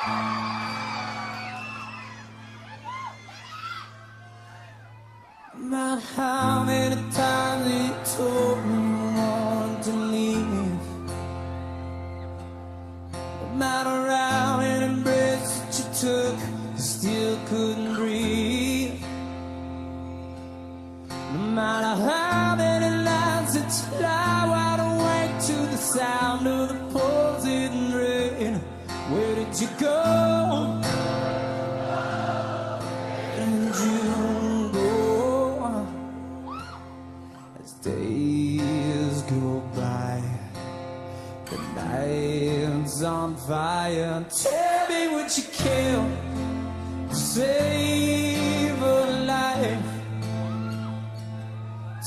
No matter how many times you told me you wanted to leave, no matter how many breaths that you took, you still couldn't breathe. No matter how many nights that you lie wide awake to the sound of the pouring rain, where did you go? Days go by, the night's on fire. Tell me what you kill to save a life.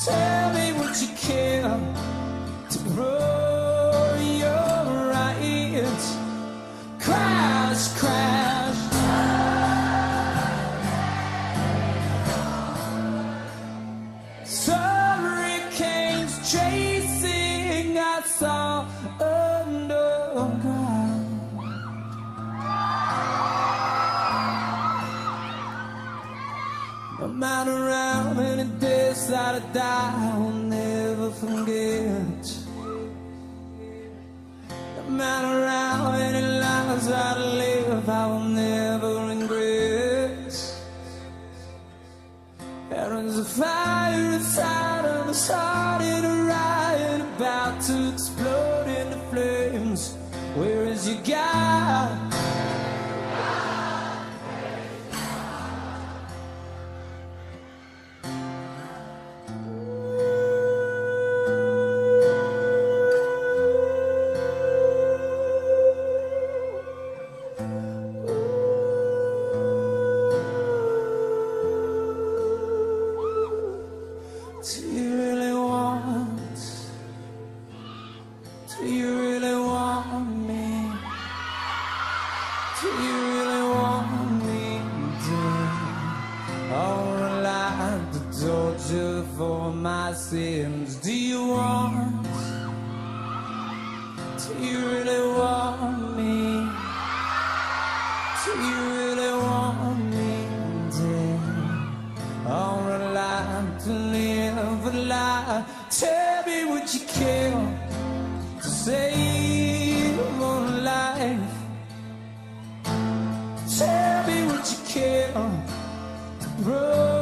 Tell me what you kill to grow your rights. Crash, crash. Chasing us all underground. No matter how many days that I die, I will never forget. No matter how many lives that I live, I will never regret. There's a fire inside of us, heart in a riot, about to explode into flames. Where is your God? Do you really want? Do you really want me? Do you really want me dead? Or alive to torture for my sins? Do you want? Do you really want me? Do you really want me dead? Or alive to live a lie? Tell me what you kill to save a life. Tell me what you kill to grow